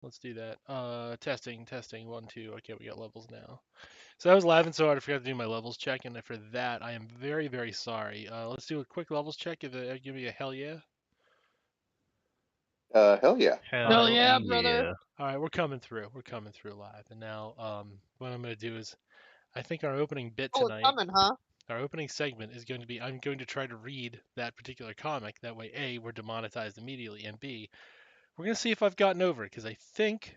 Let's do that. Testing, 1, 2. Okay, we got levels now. So I was laughing so hard I forgot to do my levels check, and for that I am very, very sorry. Let's do a quick levels check. Give me a hell yeah. Hell yeah. Hell yeah, brother. All right, we're coming through. We're coming through live. And now, what I'm gonna do is, I think our opening bit Oh, it's tonight, coming, huh? our opening segment is going to be, I'm going to try to read that particular comic. That way, A, we're demonetized immediately, and B, we're gonna see if I've gotten over it, because I think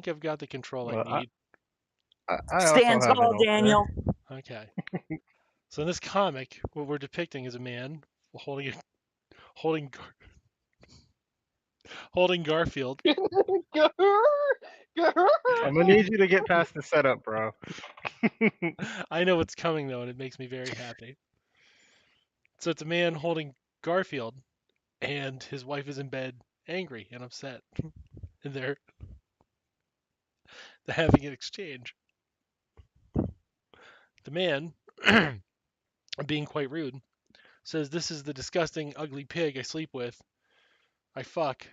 I've got the control I need. I also Stand have tall, it open. Daniel. Okay. So in this comic, what we're depicting is a man holding holding holding Garfield. I'm gonna need you to get past the setup, bro. I know what's coming though, and it makes me very happy. So it's a man holding Garfield, and his wife is in bed, angry and upset, and they're having an exchange. The man, being quite rude, says, "This is the disgusting, ugly pig I sleep with. I fuck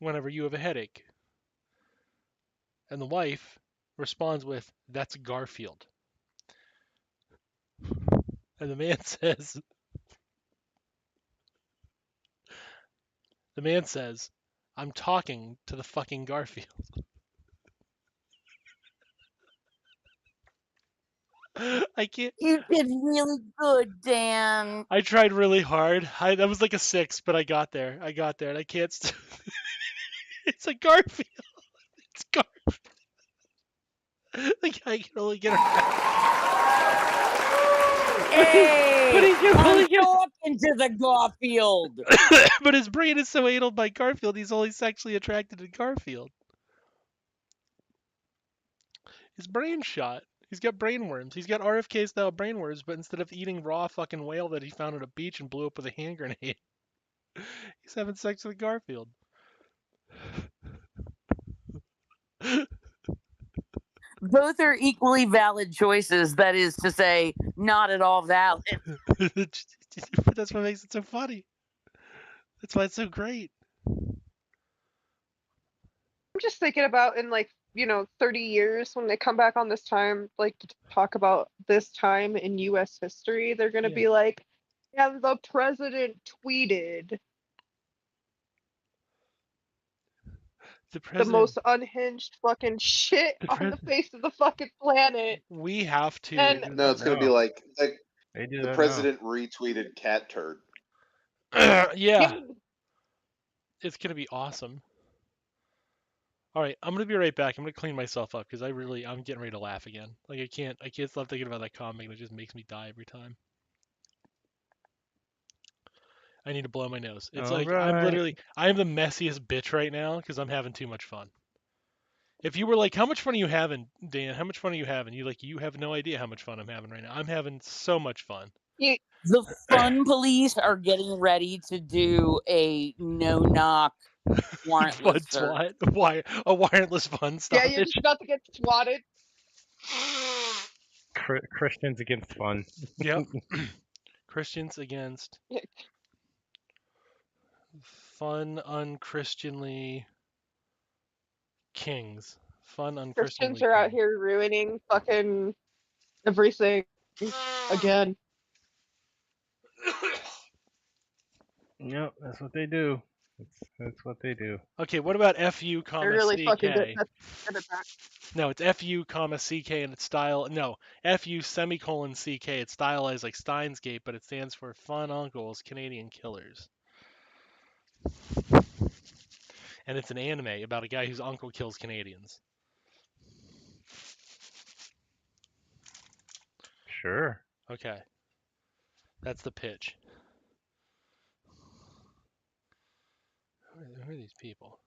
whenever you have a headache." And the wife responds with, "That's Garfield." And the man says, "I'm talking to the fucking Garfield." I can't. You did really good, Dan. I tried really hard. That was like a 6, but I got there. And I can't. It's a Garfield. It's Garfield. The guy can only get Hey, but he can only I'm talking to the Garfield. But his brain is so anal by Garfield, he's only sexually attracted to Garfield. His brain's shot. He's got brain worms. He's got RFK style brain worms, but instead of eating raw fucking whale that he found at a beach and blew up with a hand grenade, he's having sex with Garfield. Both are equally valid choices. That is to say, not at all valid. That's what makes it so funny. That's why it's so great. I'm just thinking about in 30 years when they come back on this time, to talk about this time in U.S. history, they're gonna be like, "Yeah, the president tweeted." The most unhinged fucking shit on the face of the fucking planet. We have to. No, it's gonna be like the president retweeted cat turd. Yeah. It's gonna be awesome. All right, I'm gonna be right back. I'm gonna clean myself up because I'm getting ready to laugh again. Like I can't stop thinking about that comic, and it just makes me die every time. I need to blow my nose. It's I'm the messiest bitch right now because I'm having too much fun. If you were like, "How much fun are you having, Dan? How much fun are you having?" You have no idea how much fun I'm having right now. I'm having so much fun. The fun police are getting ready to do a no-knock warrantless search. Why a wireless fun stop? Yeah, you're just about to get swatted. Christians against fun. Yep. Christians against fun, unchristianly kings. Fun, unchristianly Christians are out here ruining fucking everything again. Yep, that's what they do. That's what they do. Okay, what about FU, They're really CK? fucking good at that. No, it's FU, CK, and it's style. No, FU semicolon CK. It's stylized like Steins Gate, but it stands for Fun Uncles Canadian Killers. And it's an anime about a guy whose uncle kills Canadians. Sure. Okay. That's the pitch. Who are these people?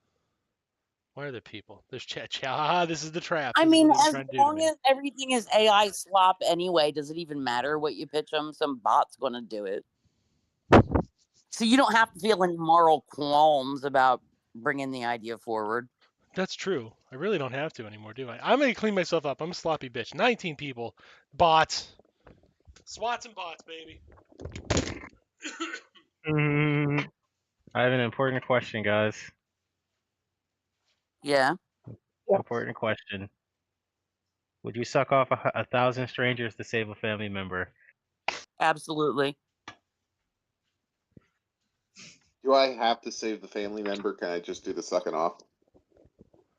Why are there people? There's Chow. This is the trap. I mean, as long as everything is AI slop anyway, does it even matter what you pitch them? Some bot's going to do it. So you don't have to feel any moral qualms about bringing the idea forward. That's true. I really don't have to anymore, do I? I'm going to clean myself up. I'm a sloppy bitch. 19 people. Bots. SWATs and bots, baby. I have an important question, guys. Yeah. Important question. Would you suck off 1,000 strangers to save a family member? Absolutely. Do I have to save the family member? Can I just do the sucking off?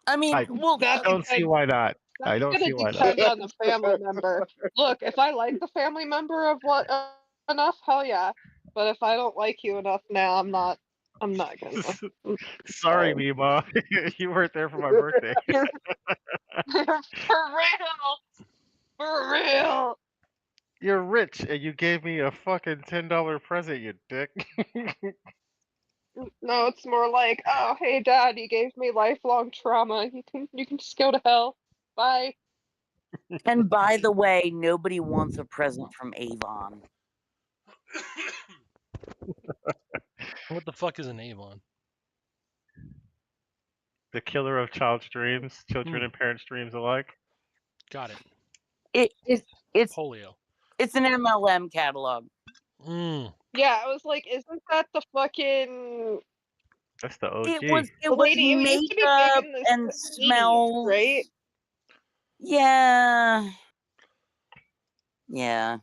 I mean, I well, don't see why not. I don't That's see gonna why not. depend on the family member. Look, if I like the family member of what enough, hell yeah. But if I don't like you enough now, I'm not gonna. Sorry, Mima. You weren't there for my birthday. For real. For real. You're rich and you gave me a fucking $10 present, you dick. No, it's more like, oh hey dad, you gave me lifelong trauma. You can just go to hell. Bye. and by the way, nobody wants a present from Avon. What the fuck is an Avon? The killer of child's dreams, children and parents' dreams alike. Got it. It's Polio. It's an MLM catalog. Yeah, I was like, isn't that the fucking? That's the OG. It was lady, it used to be big makeup in the and 80s, smells, right? Yeah. Yeah.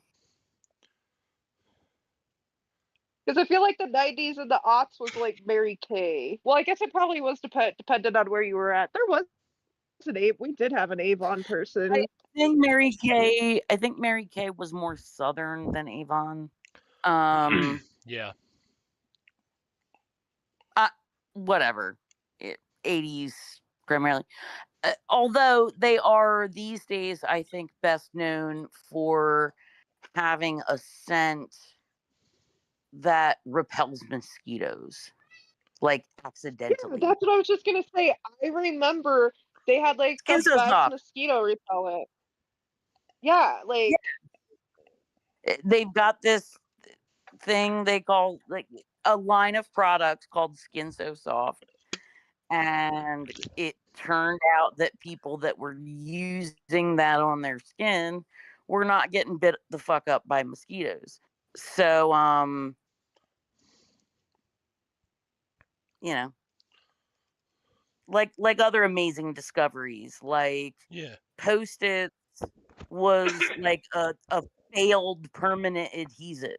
Because I feel like the 90s and the aughts was like Mary Kay. Well, I guess it probably was dependent on where you were at. There was we did have an Avon person. I think Mary Kay was more southern than Avon. Yeah. Whatever. 80s primarily. Although they are these days, I think, best known for having a scent that repels mosquitoes, like accidentally. Yeah, that's what I was just gonna say. I remember they had like the best mosquito repellent. Yeah, like they've got this thing they call like a line of products called Skin So Soft, and it turned out that people that were using that on their skin were not getting bit the fuck up by mosquitoes. So you know, like other amazing discoveries, like Post-its was like a failed permanent adhesive,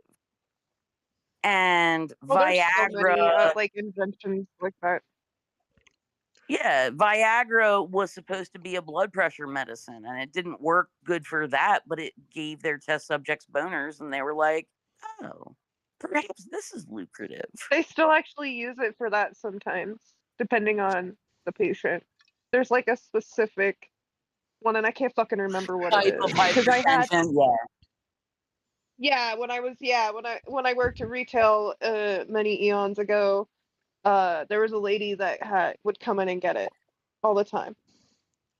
and Viagra, so many, like inventions like that. Yeah, Viagra was supposed to be a blood pressure medicine, and it didn't work good for that, but it gave their test subjects boners, and they were like, oh, perhaps this is lucrative. They still actually use it for that sometimes, depending on the patient. There's like a specific one, and I can't fucking remember what it is. Because I had, when I worked in retail many eons ago, there was a lady that would come in and get it all the time,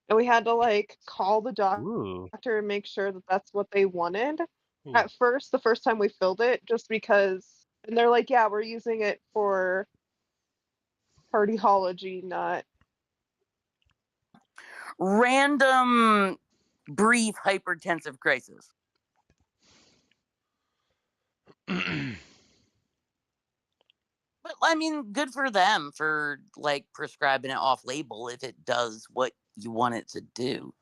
and we had to like call the doctor and make sure that that's what they wanted. At first, the first time we filled it, just because, and they're like, yeah, we're using it for cardiology, not random brief hypertensive crisis. But I mean, good for them for like prescribing it off label if it does what you want it to do.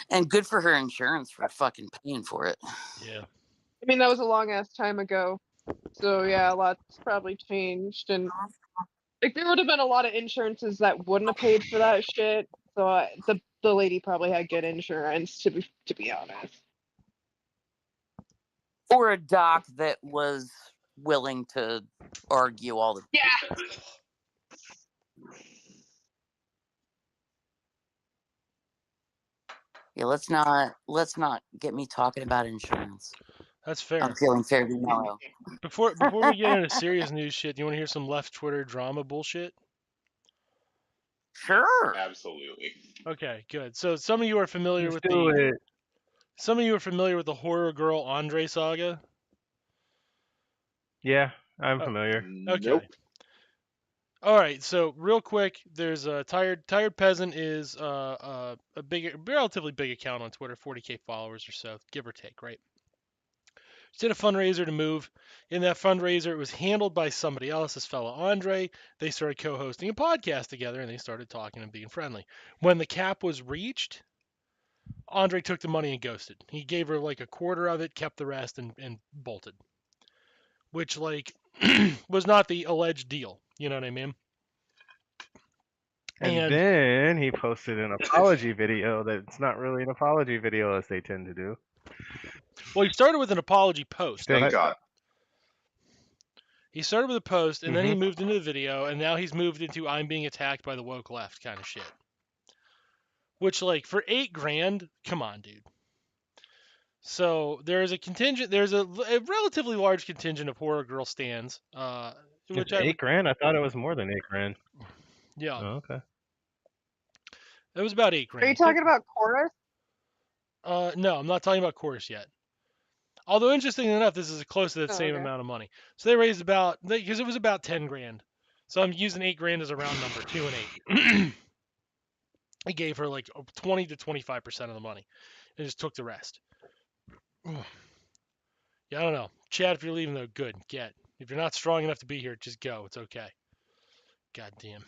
And good for her insurance for fucking paying for it. Yeah. I mean, that was a long ass time ago. So yeah, a lot's probably changed, and like there would have been a lot of insurances that wouldn't have paid for that shit. So the lady probably had good insurance, to be honest. Or a doc that was willing to argue all the Yeah, let's not get me talking about insurance. That's fair. I'm feeling fairly mellow. Before we get into serious news shit, do you want to hear some left Twitter drama bullshit? Sure. Absolutely. Okay, good. So some of you are familiar with some of you are familiar with the horror girl Andre saga. Yeah, I'm familiar. Okay. Nope. All right, so real quick, there's a tired peasant is a relatively big account on Twitter, 40K followers or so, give or take, right? Did a fundraiser to move. In that fundraiser, it was handled by somebody else, this fellow Andre. They started co-hosting a podcast together, and they started talking and being friendly. When the cap was reached, Andre took the money and ghosted. He gave her like a quarter of it, kept the rest, and bolted. Which, like, was not the alleged deal. You know what I mean? And then he posted an apology video that's not really an apology video as they tend to do. Well, he started with an apology post. Thank God. He started with a post, and then he moved into the video, and now he's moved into I'm being attacked by the woke left kind of shit. Which, like, for $8,000, come on, dude. So there's a contingent. There's a relatively large contingent of horror girl stans. Which $8,000? I thought it was more than $8,000. Yeah. Oh, okay. It was about $8,000. Are you talking about chorus? No, I'm not talking about chorus yet. Although interestingly enough, this is close to that same amount of money. So they raised about, because it was about $10,000. So I'm using $8,000 as a round number, 2 and 8. I gave her like 20 to 25% of the money, and just took the rest. Yeah, I don't know, Chad. If you're leaving though, good. Get. If you're not strong enough to be here, just go. It's okay. God damn.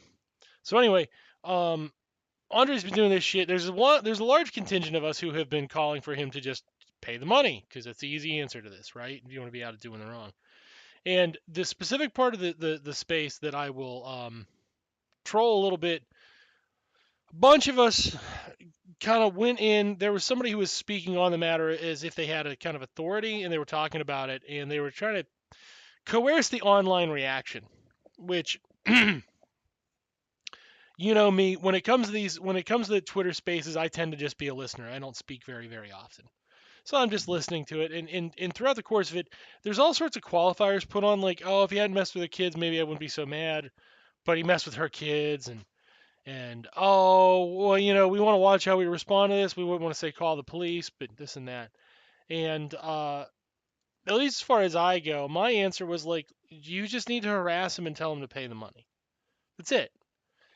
So anyway, Andre's been doing this shit. There's a large contingent of us who have been calling for him to just pay the money, because that's the easy answer to this, right? If you want to be out of doing the wrong. And the specific part of the space that I will troll a little bit, a bunch of us kind of went in. There was somebody who was speaking on the matter as if they had a kind of authority, and they were talking about it, and they were trying to coerce the online reaction, which you know me, when it comes to the Twitter spaces, I tend to just be a listener. I don't speak very, very often. So I'm just listening to it, and throughout the course of it, there's all sorts of qualifiers put on, like, oh, if he hadn't messed with the kids, maybe I wouldn't be so mad, but he messed with her kids, and oh, well, you know, we want to watch how we respond to this. We wouldn't want to say call the police, but this and that. And at least as far as I go, my answer was like, you just need to harass him and tell him to pay the money. That's it.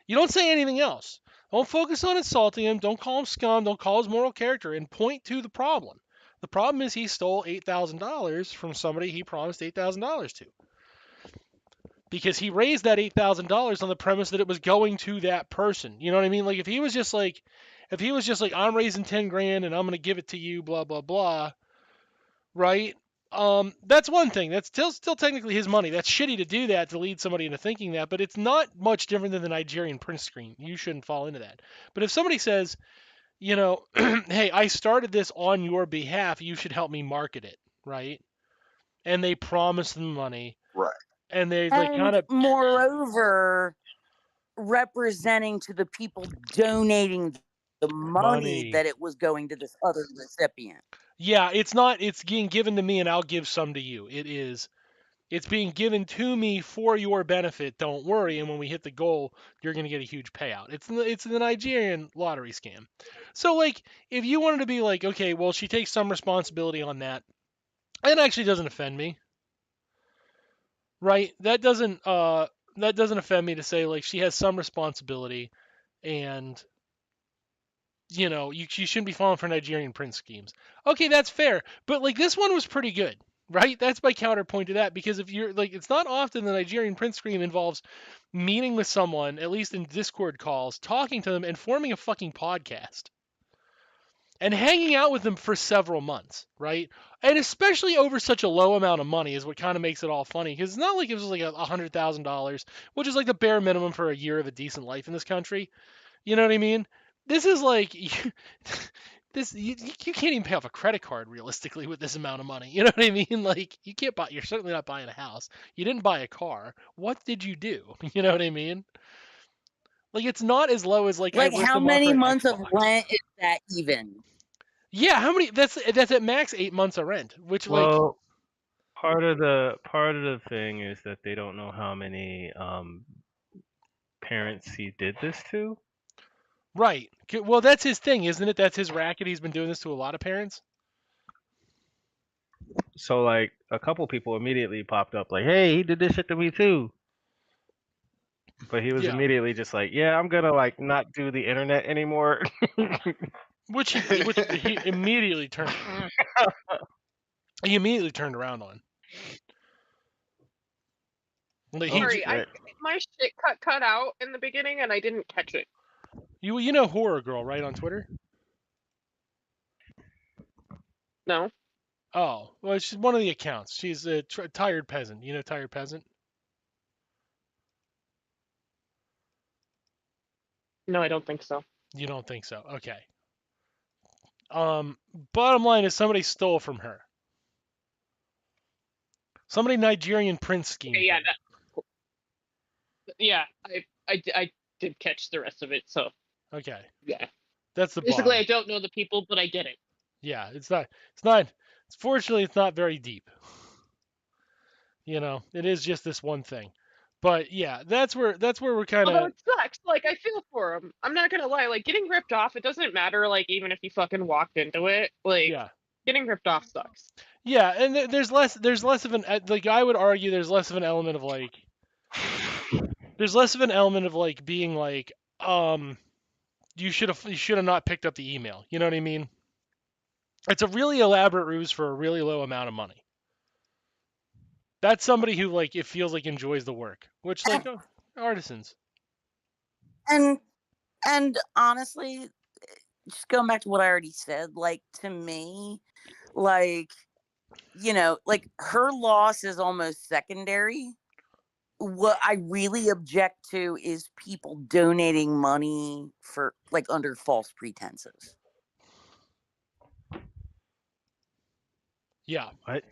You don't say anything else. Don't focus on insulting him. Don't call him scum. Don't call his moral character, and point to the problem. The problem is he stole $8,000 from somebody he promised $8,000 to. Because he raised that $8,000 on the premise that it was going to that person. You know what I mean? Like, if he was just like, I'm raising $10,000 and I'm going to give it to you, blah, blah, blah, right? That's one thing. That's still technically his money. That's shitty to do that, to lead somebody into thinking that, but it's not much different than the Nigerian print screen. You shouldn't fall into that. But if somebody says, you know, hey, I started this on your behalf, you should help me market it, right? And they promise them money. Right. And they like kind of, moreover, representing to the people donating the money that it was going to this other recipient. Yeah, it's being given to me and I'll give some to you. It's being given to me for your benefit. Don't worry. And when we hit the goal, you're going to get a huge payout. It's the Nigerian lottery scam. So, like, if you wanted to be like, okay, well, she takes some responsibility on that, it actually doesn't offend me, right? That doesn't offend me to say, like, she has some responsibility, and you know, you shouldn't be falling for Nigerian print schemes. Okay, that's fair. But, like, this one was pretty good. Right? That's my counterpoint to that, because if you're like, it's not often the Nigerian print screen involves meeting with someone, at least in Discord calls, talking to them, and forming a fucking podcast. And hanging out with them for several months, right? And especially over such a low amount of money is what kind of makes it all funny. Because it's not like it was like $100,000, which is like the bare minimum for a year of a decent life in this country. You know what I mean? This is like... you can't even pay off a credit card realistically with this amount of money. You know what I mean? Like, you can't buy. You're certainly not buying a house. You didn't buy a car. What did you do? You know what I mean? Like, it's not as low as like how many months of rent is that even? Yeah, how many? That's at max 8 months of rent. Which, well, part of the thing is that they don't know how many parents he did this to. Right. Well, that's his thing, isn't it? That's his racket. He's been doing this to a lot of parents. So, like, a couple people immediately popped up, like, hey, he did this shit to me too. But he was immediately just like, yeah, I'm gonna, like, not do the internet anymore. which he immediately turned. He immediately turned around on. Like, Sorry, my shit cut out in the beginning and I didn't catch it. You know Horror Girl, right, on Twitter? No. Oh, well, she's one of the accounts. She's a tired peasant. You know Tired Peasant? No, I don't think so. You don't think so? Okay. Bottom line is somebody stole from her. Somebody Nigerian prince scheme. Okay, yeah, I did catch the rest of it, so. Okay. Yeah. That's the basically bottom. I don't know the people, but I get it. Yeah, fortunately it's not very deep. You know, it is just this one thing. But yeah, that's where we're kind of. Although it sucks, like I feel for him. I'm not gonna lie, like getting ripped off, it doesn't matter. Like even if you fucking walked into it, like getting ripped off sucks. Yeah, and there's less of an like I would argue there's less of an element of like. There's less of an element of like being like you should have not picked up the email. You know what I mean? It's a really elaborate ruse for a really low amount of money. That's somebody who like it feels like enjoys the work, which like artisans. And honestly, just going back to what I already said, like to me, like you know, like her loss is almost secondary. What I really object to is people donating money for like under false pretenses. Yeah. What?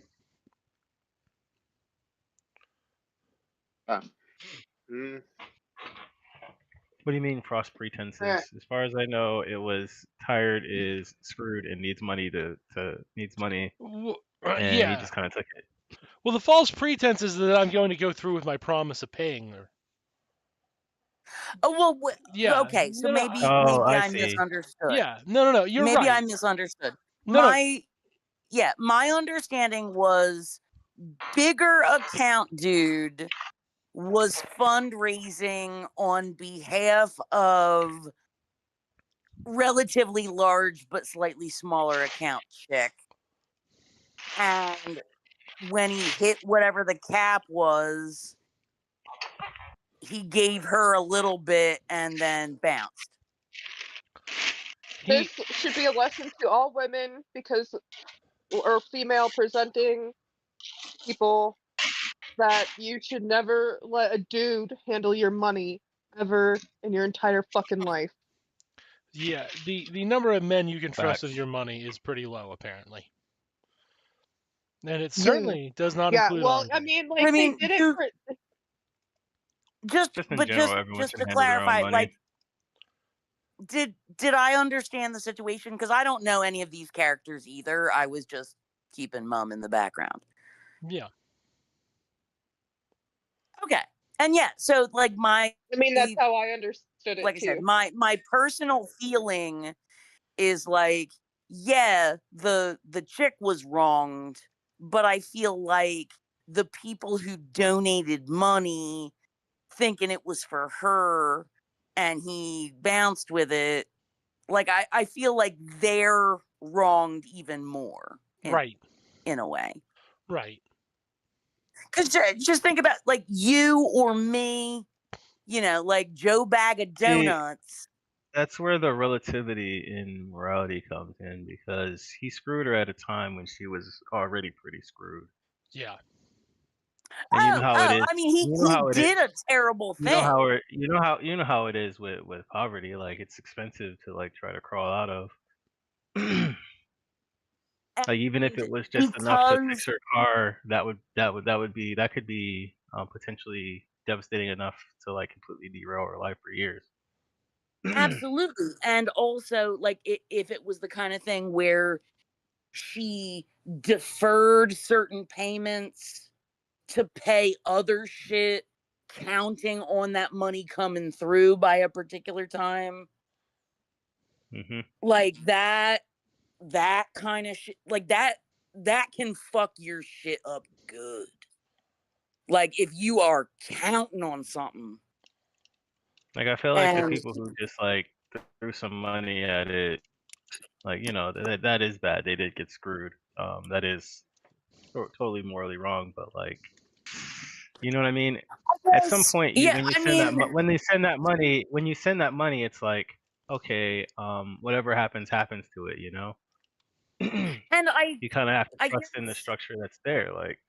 What do you mean false pretenses? As far as I know, it was tired is screwed and needs money needs money. And he just kind of took it. Well, the false pretense is that I'm going to go through with my promise of paying her. Oh well, yeah. Okay, so maybe I misunderstood. Yeah, no, you're right. Maybe I misunderstood. My understanding was bigger account dude was fundraising on behalf of relatively large but slightly smaller account chick, and when he hit whatever the cap was, he gave her a little bit and then bounced. This should be a lesson to all women or female presenting people that you should never let a dude handle your money ever in your entire fucking life. Yeah, the number of men you can trust with your money is pretty low, apparently. And it certainly does not include. Yeah, well, I mean, like, they did it for... Just to clarify, like, did I understand the situation? Because I don't know any of these characters either. I was just keeping mum in the background. Yeah. Okay. And yeah, so like that's how I understood it. Like too. I said, my personal feeling is like, yeah, the chick was wronged, but I feel like the people who donated money thinking it was for her and he bounced with it, like I feel like they're wronged even more. Right. In a way. Right. Because just think about like you or me, you know, like Joe Bag of Donuts. That's where the relativity in morality comes in, because he screwed her at a time when she was already pretty screwed. Yeah. And you know how it is. I mean, he did a terrible thing. You know how it is with poverty. Like it's expensive to like try to crawl out of. Like even if it was just enough to fix her car, that could be potentially devastating enough to like completely derail her life for years. Absolutely. And also, like, if it was the kind of thing where she deferred certain payments to pay other shit, counting on that money coming through by a particular time, like that kind of shit, like that can fuck your shit up good. Like if you are counting on something. Like I feel like the people who just like threw some money at it, like, you know, that is bad. They did get screwed. That is totally morally wrong, but like, you know what I mean? At some Yes. point, Yeah, when you I send that mean, when you send that money, it's like, okay, whatever happens to it, you know. and You kind of have to I trust in the guess structure that's there. Like,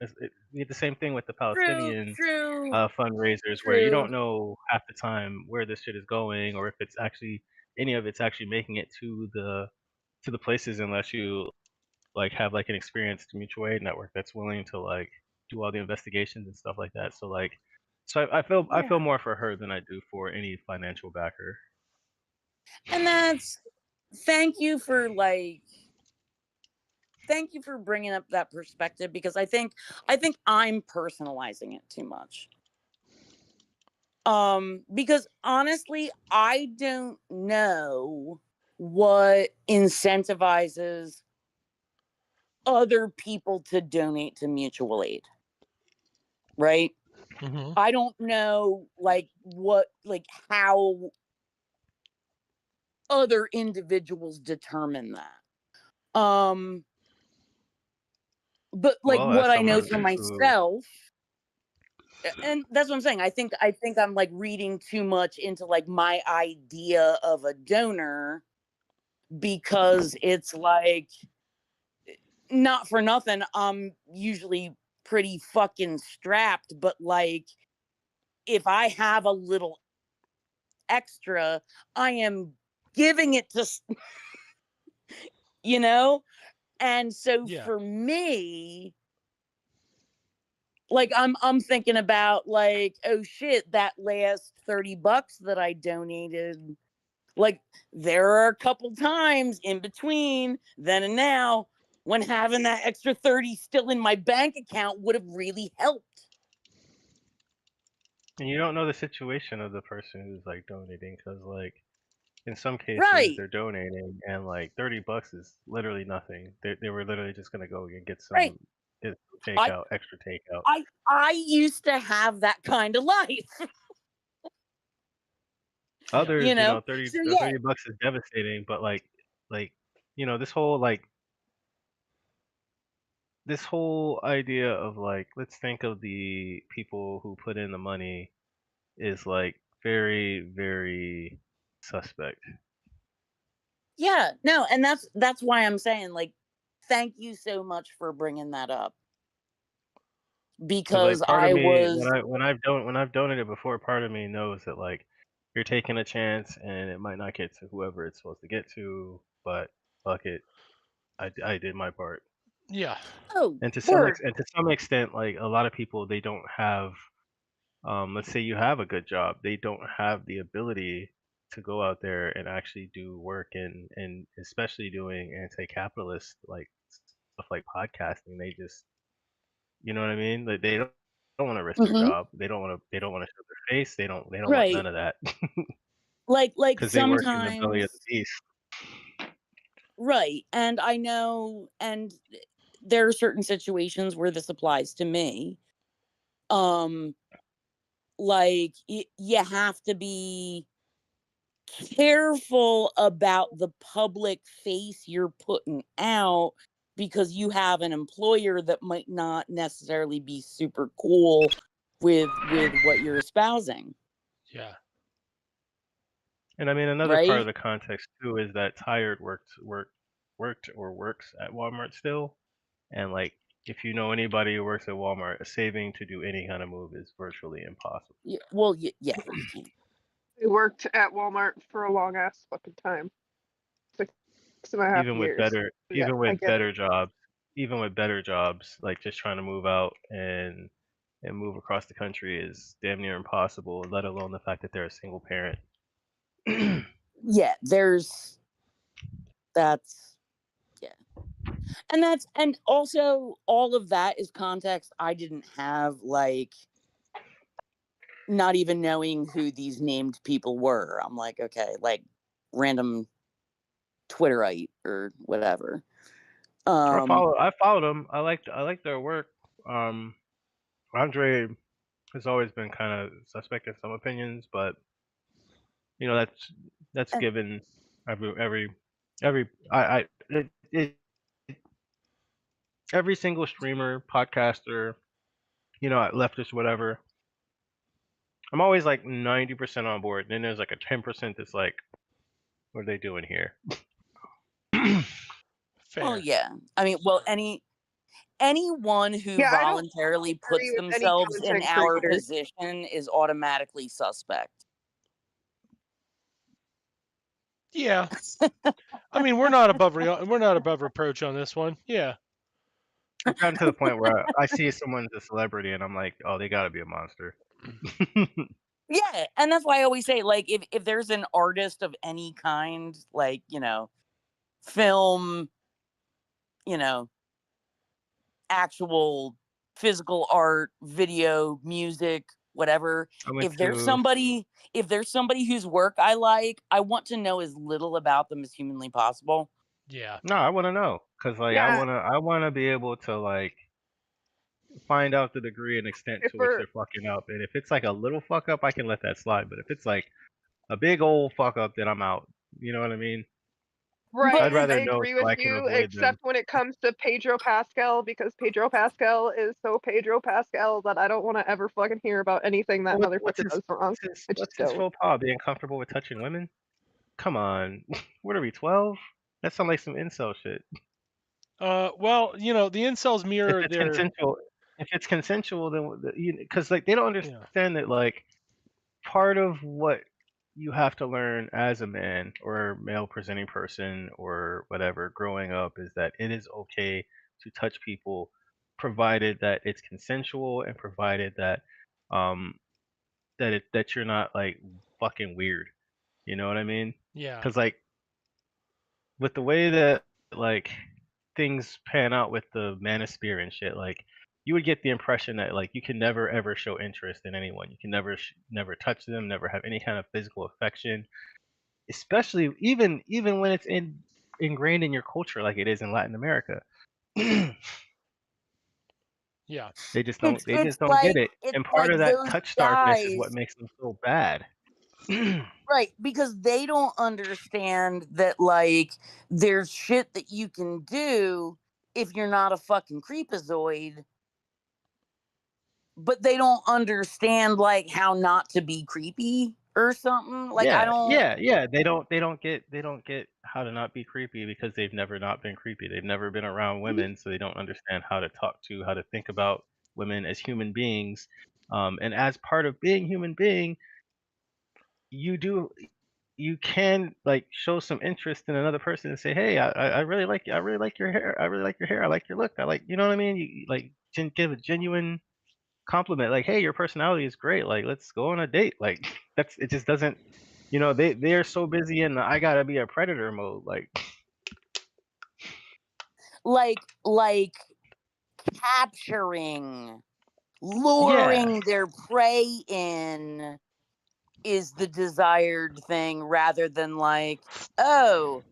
we get the same thing with the true, Palestinian true, fundraisers, where you true. don't know half the time where this shit is going, or if it's actually any of it's actually making it to the places, unless you like have like an experienced mutual aid network that's willing to like do all the investigations and stuff like that. So like, I feel more for her than I do for any financial backer. And that's thank you for bringing up that perspective, because I think I'm personalizing it too much. Because honestly, I don't know what incentivizes other people to donate to mutual aid, right? Mm-hmm. I don't know how other individuals determine that. But like, Well, what as I know someone for myself, and that's what I'm saying, I think I'm like reading too much into like my idea of a donor, because it's like, not for nothing, I'm usually pretty fucking strapped, but like, if I have a little extra, I am giving it to you know. And so Yeah. for me, like, I'm thinking about like, oh shit, that last $30 that I donated, like, there are a couple times in between then and now when having that extra 30 still in my bank account would have really helped. and you don't know the situation of the person who's like donating, because like in some cases Right. they're donating and like $30 is literally nothing. They were literally just gonna go and get some Right. extra takeout. I used to have that kind of life. Others, You know? 30 So yeah. $30 is devastating, but like this whole idea of like, let's think of the people who put in the money, is like very, very suspect. Yeah, no, and that's why I'm saying, like, thank you so much for bringing that up, 'Cause because like, part of I me, was when I've donated before, part of me knows that like you're taking a chance and it might not get to whoever it's supposed to get to, but fuck it, I did my part. Yeah. And to word. some extent, like a lot of people, they don't have, let's say you have a good job, they don't have the ability to go out there and actually do work, and especially doing anti-capitalist like stuff like podcasting. They just, you know what I mean? Like they don't want to risk their Mm-hmm. job. They don't want to show their face. They don't want Right. none of that, Like because they work in the belly of sometimes, the beast. right. And I know, and there are certain situations where this applies to me. Like, you have to be careful about the public face you're putting out, because you have an employer that might not necessarily be super cool with what you're espousing. Yeah. And I mean, another part of Right? the context too is that Tired worked or works at Walmart still, and like, if you know anybody who works at Walmart, saving to do any kind of move is virtually impossible. Yeah, well, yeah, you can't. I worked at Walmart for a long ass fucking time. 6.5 Even with years. Yeah, I get it. better jobs, like just trying to move out and move across the country is damn near impossible, let alone the fact that they're a single parent. Yeah, that's and also all of that is context I didn't have, like, not even knowing who these named people were. I'm like, okay, like, random Twitterite or whatever. I followed them. I liked their work. Andre has always been kind of suspect in some opinions, but that's and, given every I it every single streamer, podcaster, leftist, whatever, I'm always like 90% on board. Then there's like a 10% that's like, what are they doing here? Fair. Well, yeah. I mean, well, anyone who voluntarily puts themselves in our position is automatically suspect. Yeah. I mean, we're not above reproach on this one. Yeah. I've gotten to the point where I see someone's a celebrity and I'm like, oh, they got to be a monster. Yeah, and that's why I always say, like, if there's an artist of any kind, like, film, actual physical art, video, music, whatever. If there's somebody whose work I like, I want to know as little about them as humanly possible. Yeah. No, I want to know because like I want to be able to like find out the degree and extent to which they're fucking up. And if it's like a little fuck up, I can let that slide. But if it's like a big old fuck up, then I'm out. You know what I mean? Right. I'd rather I agree with you, except when it comes to Pedro Pascal, because Pedro Pascal is so Pedro Pascal that I don't want to ever fucking hear about anything that motherfucker does wrong. What's his faux pas? Being comfortable with touching women? Come on. What are we, 12? That sounds like some incel shit. Well, the incels mirror their. If it's consensual, then because like they don't understand that like part of what you have to learn as a man or male presenting person or whatever growing up is that it is okay to touch people provided that it's consensual and provided that that you're not like fucking weird. You know what I mean? Yeah. Because like with the way that like things pan out with the manosphere and shit, like you would get the impression that like you can never ever show interest in anyone. You can never touch them, never have any kind of physical affection, especially even when it's ingrained in your culture like it is in Latin America. Yeah. They just don't get it. And part of that touch starvedness is what makes them so bad. Right, because they don't understand that like there's shit that you can do if you're not a fucking creepazoid, but they don't understand like how not to be creepy or something. Like yeah, I don't. Yeah. They don't get how to not be creepy because they've never not been creepy. They've never been around women, so they don't understand how to talk to, how to think about women as human beings. And as part of being human being, you can like show some interest in another person and say, hey, I really like your hair. I really like your hair. I like your look. I like, you know what I mean? You like give a genuine compliment, like, hey, your personality is great. Like, let's go on a date. Like it just doesn't, they're so busy in the I gotta be a predator mode. Like capturing, luring their prey in is the desired thing rather than like, oh,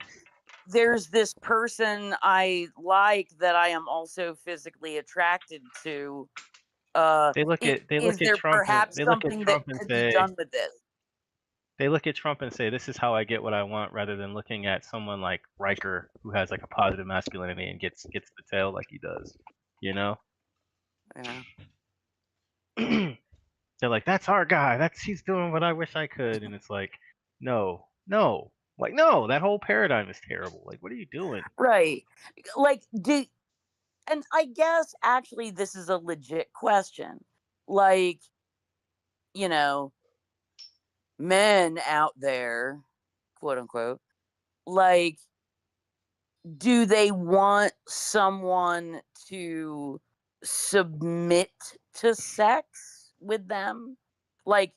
there's this person I like that I am also physically attracted to. They look at Trump and say, done with this? They look at Trump and say, this is how I get what I want, rather than looking at someone like Riker who has like a positive masculinity and gets the tail like he does. Yeah. They're like, that's our guy. He's doing what I wish I could. And it's like, no. Like, no, that whole paradigm is terrible. Like, what are you doing? Right. Like, and I guess actually this is a legit question. Like, men out there, quote unquote, like, do they want someone to submit to sex with them? Like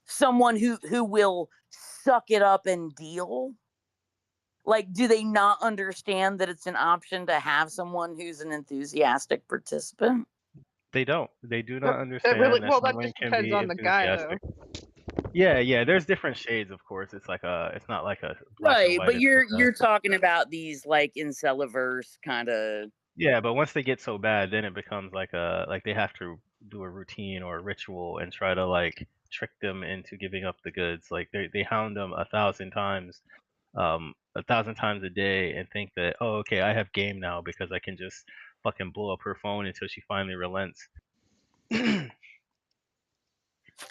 someone who will suck it up and deal? Like, do they not understand that it's an option to have someone who's an enthusiastic participant? They don't. They do not understand that just depends on the guy, though. Yeah. There's different shades, of course. It's not like a black and white. But you're talking about these like inceliverse kind of. Yeah, but once they get so bad, then it becomes like they have to do a routine or a ritual and try to like trick them into giving up the goods. Like they hound them 1,000 times, 1,000 times a day, and think that, oh, okay, I have game now because I can just fucking blow up her phone until she finally relents.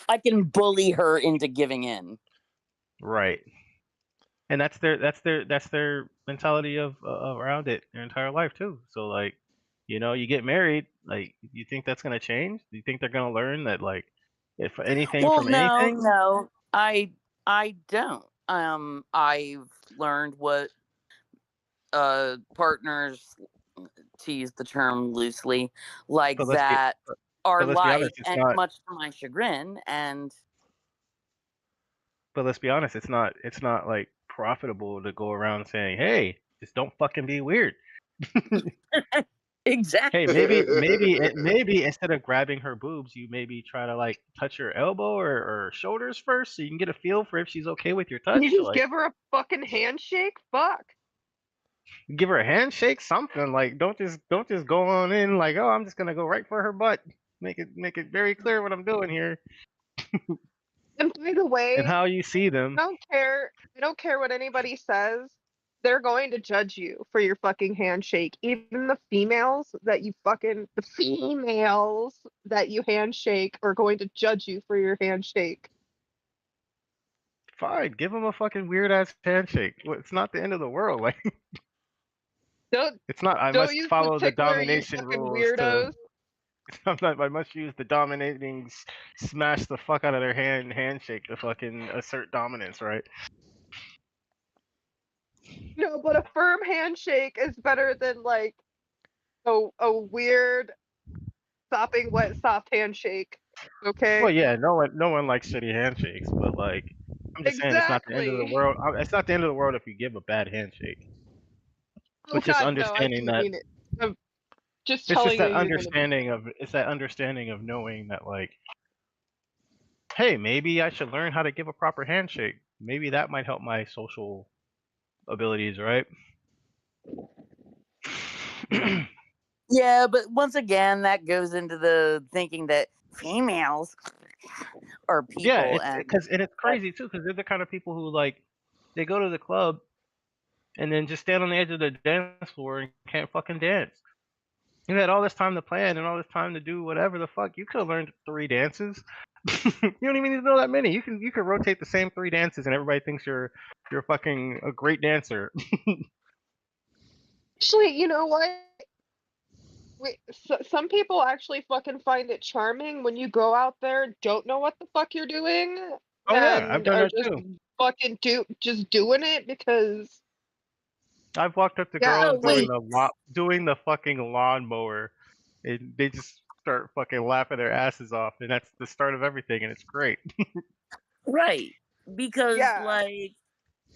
I can bully her into giving in. Right. And that's their mentality of around it their entire life too. So like, you know, you get married, like, you think that's gonna change? Do you think they're gonna learn that, like, if anything Well, from anything? no, I don't. I've learned what partners, to use the term loosely, like But that are let's be like, honest, it's and not. much to my chagrin. And But let's be honest, it's not like profitable to go around saying, "Hey, just don't fucking be weird." exactly. Hey, maybe instead of grabbing her boobs, you maybe try to like touch her elbow or shoulders first, so you can get a feel for if she's okay with your touch. You So, just like, give her a fucking handshake? Fuck. give her a handshake, something. Like, don't just go on in like, oh, I'm just gonna go right for her butt. Make it very clear what I'm doing here And by the and way, how you see them. I don't care what anybody says. They're going to judge you for your fucking handshake. Even the females that you handshake are going to judge you for your handshake. Fine, give them a fucking weird ass handshake. Well, it's not the end of the world. Like, it's not. I Don't must use the follow the tickler, you domination fucking rules weirdos. I must use the dominating, smash the fuck out of their handshake to fucking assert dominance, right? No, but a firm handshake is better than like a weird sopping wet soft handshake. Okay? Well, yeah, no one likes shitty handshakes, but like, I'm just saying it's not the end of the Exactly. world. It's not the end of the world if you give a bad handshake. Oh But just god, no, I understanding didn't that mean it. I'm just it's just telling you that you're gonna be understanding of knowing that, like, hey, maybe I should learn how to give a proper handshake. Maybe that might help my social abilities, right? Yeah, but once again, that goes into the thinking that females are people. Yeah, and it's crazy too, because they're the kind of people who, like, they go to the club and then just stand on the edge of the dance floor and can't fucking dance. You had all this time to plan and all this time to do whatever the fuck. You could have learned 3 dances. You don't even need to know that many. You can rotate the same 3 dances and everybody thinks you're fucking a great dancer. Actually, you know what? Some people actually fucking find it charming when you go out there, don't know what the fuck you're doing, Oh yeah, I've and done are that just too. fucking doing it because I've walked up to Yeah, girls wait. doing the fucking lawnmower, and they just start fucking laughing their asses off, and that's the start of everything, and it's great. Right. Because Yeah. like,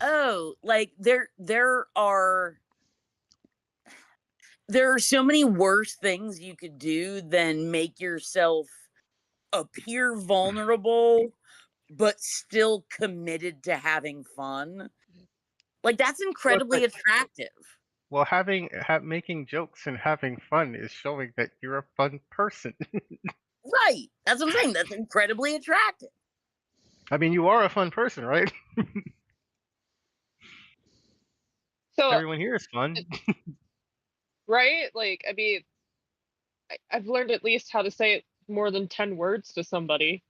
oh, like there are so many worse things you could do than make yourself appear vulnerable but still committed to having fun. Like, that's incredibly attractive. Well, making jokes and having fun is showing that you're a fun person. Right. That's what I'm saying. That's incredibly attractive. I mean, you are a fun person, right? So Everyone here is fun. right, like I mean, I've learned at least how to say it more than 10 words to somebody.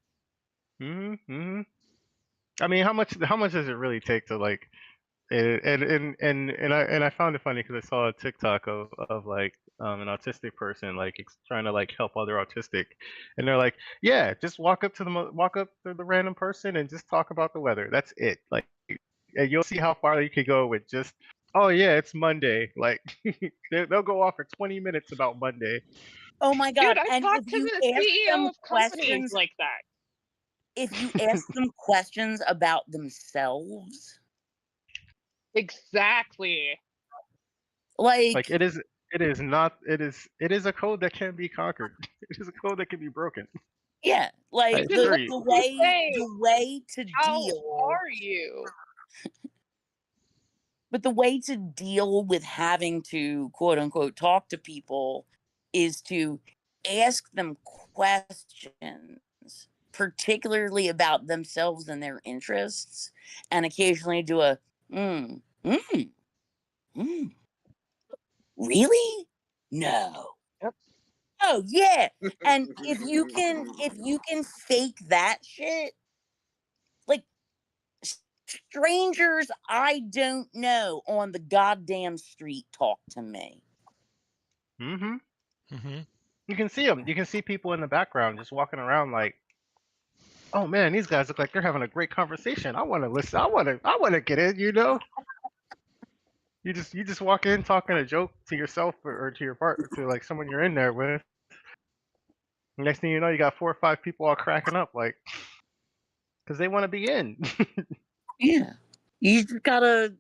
Mm-hmm. I mean, how much does it really take to, like, and I found it funny because I saw a TikTok of like an autistic person, like, trying to like help other autistic, and they're like, yeah, just walk up to the random person and just talk about the weather. That's it. Like, and you'll see how far you can go with just, oh yeah, it's Monday. Like, they'll go off for 20 minutes about Monday. Oh my god! Dude, I And talked if to you the ask CEO them of companies questions, like that. if you ask them questions about themselves, Exactly. like it is a code that can be conquered. It is a code that can be broken. yeah, like assure you. the way to How deal. are you? But the way to deal with having to, quote unquote, talk to people is to ask them questions, particularly about themselves and their interests, and occasionally do a, really? No. Yep. Oh yeah. And if you can fake that shit, like strangers I don't know on the goddamn street talk to me. Mm-hmm. Mm-hmm. You can see them. You can see people in the background just walking around like, oh man, these guys look like they're having a great conversation. I want to listen. I want to get in. You know. You just walk in talking a joke to yourself or to your partner, to like someone you're in there with. Next thing you know, you got 4 or 5 people all cracking up like, because they want to be in. Yeah. You just gotta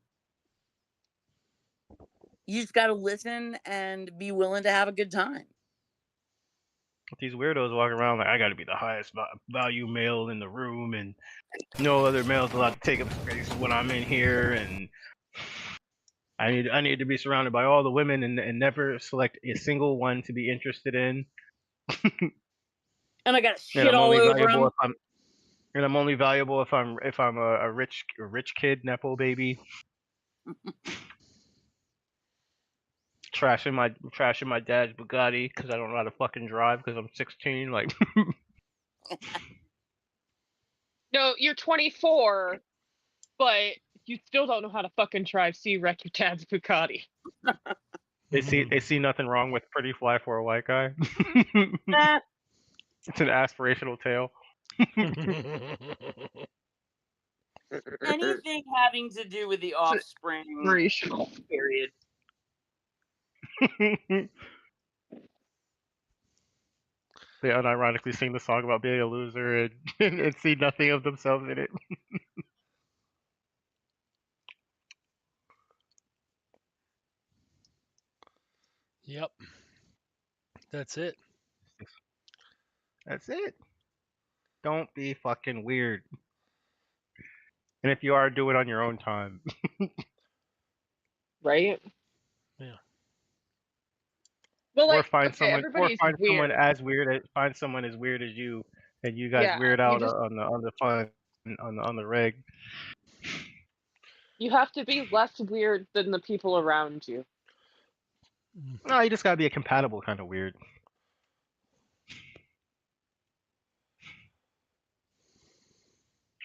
listen and be willing to have a good time. These weirdos walking around like, I got to be the highest value male in the room, and no other male's allowed to take up space when I'm in here, and I need to be surrounded by all the women and never select a single one to be interested in. And I got And shit I'm all only over valuable them. if I'm a rich kid nepo baby. Trashing my dad's Bugatti because I don't know how to fucking drive because I'm 16. Like, No, you're 24, but you still don't know how to fucking drive, so you wreck your dad's Bugatti. they see nothing wrong with pretty fly for a white guy. It's an aspirational tale. Anything having to do with the offspring period. They unironically sing the song about being a loser and see nothing of themselves in it. Yep. That's it. That's it. Don't be fucking weird. And if you are, do it on your own time. Right? Yeah. Well, like, Or find okay, everybody's weird. Find someone as weird as you, and you guys Yeah, weird you out just- on the fun on the reg. You have to be less weird than the people around you. No, you just gotta be a compatible kind of weird.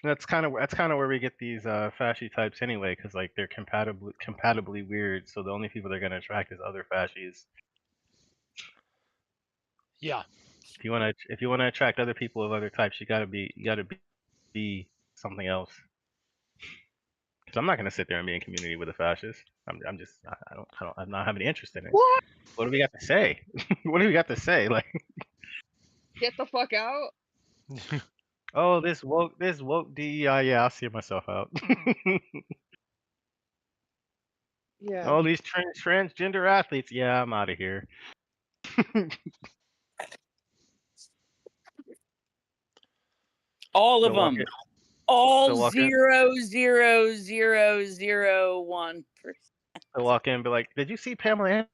That's kind of where we get these fasci types anyway, because like they're compatibly weird. So the only people they're gonna attract is other fascies. Yeah. If you wanna attract other people of other types, you gotta be something else. Because I'm not gonna sit there and be in community with a fascist. I'm not having any interest in it. What do we got to say? What do we got to say? Like, Get the fuck out. oh, this woke DEI. Yeah, I'll see myself out. Yeah. Oh, these transgender athletes. Yeah, I'm out of here. All of They'll walk them. in- All they'll walk in- 0.00001%. They'll walk in and be like, "Did you see Pamela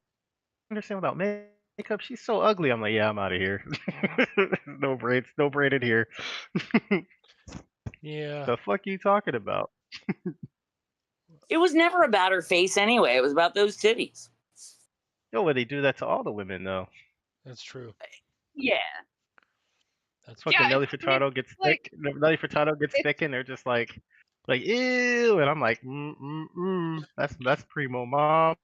Anderson without makeup? She's so ugly." I'm like, "Yeah, I'm out of here. No braids, no braided here." Yeah. The fuck you talking about? It was never about her face anyway. It was about those titties. No, well, they do that to all the women though. That's true. Yeah. That's Fucking Yeah, Nelly I mean, Furtado gets like, thick. Nelly Furtado gets thick, and they're just like ew, and I'm like, that's primo mom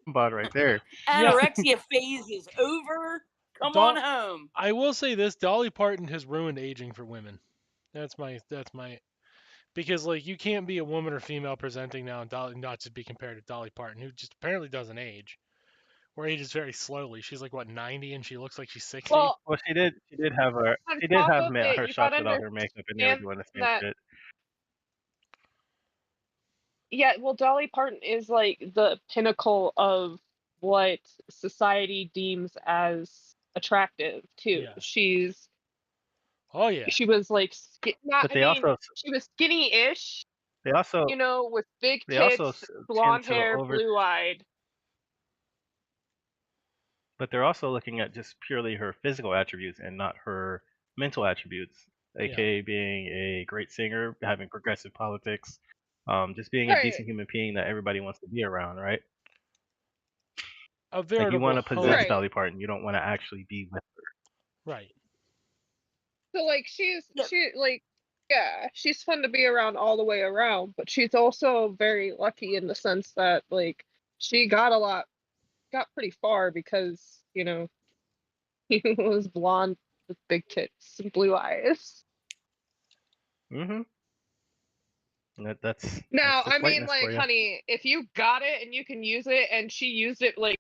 bod right there. Anorexia phase is over. Come on home. I will say this: Dolly Parton has ruined aging for women. That's my because like you can't be a woman or female presenting now and not just be compared to Dolly Parton, who just apparently doesn't age, or ages very slowly. She's like what 90 and she looks like she's 60. well, she did have her her shots without her makeup, and they were doing the same shit. Yeah, well, Dolly Parton is like the pinnacle of what society deems as attractive too. Yeah. She's Oh yeah. she was like she was skinny-ish. They also, you know, with big they also tits, blonde tend to hair, blue-eyed. But they're also looking at just purely her physical attributes and not her mental attributes, aka being a great singer, having progressive politics, just being a decent human being that everybody wants to be around, right? a Like veritable you want to possess Right. Dolly Parton, you don't want to actually be with her. Right. So like she like yeah, she's fun to be around all the way around, but she's also very lucky in the sense that like she got pretty far because, you know, he was blonde with big tits and blue eyes. Mm-hmm. That's Now, just I mean, whiteness like, for you. honey, if you got it and you can use it, and she used it, like,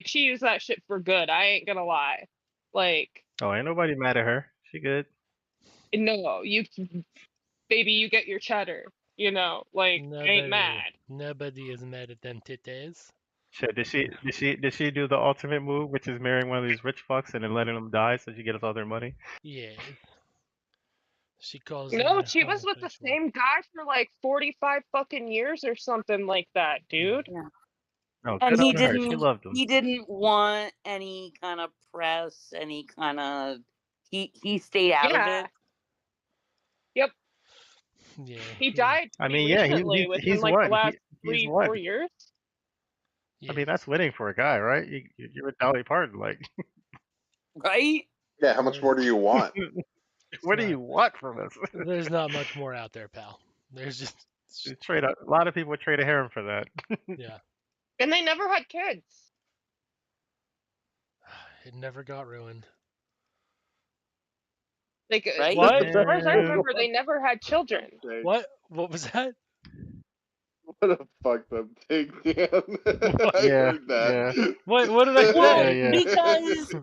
she used that shit for good. I ain't gonna lie. Like, Oh, ain't nobody mad at her. She good. no, baby, you get your cheddar. You know, like, I ain't mad. Nobody is mad at them titties. Shit, did she do the ultimate move, which is marrying one of these rich fucks and then letting them die so she gets all their money? Yeah. She calls No, it she was with the same guy for like 45 fucking years or something like that, dude. Yeah. Oh, And good on her. She loved him. he didn't want any kind of press, any kind of he stayed out of it. Yep. Yeah. He died I pretty mean, yeah, recently within he's like what? the last He's 3-4 what? years. Yeah. I mean, that's winning for a guy, right? You're with Dolly Parton, like. Right? Yeah, how much more do you want? What do you want from us? There's not much more out there, pal. There's just Trade a lot of people would trade a harem for that. yeah. And they never had kids. It never got ruined. Like, Right? What? as far as I remember, they never had children. What? What was that? What a fucked up thing, Dan. I Yeah, heard that. yeah. What did I Well, say? Yeah. because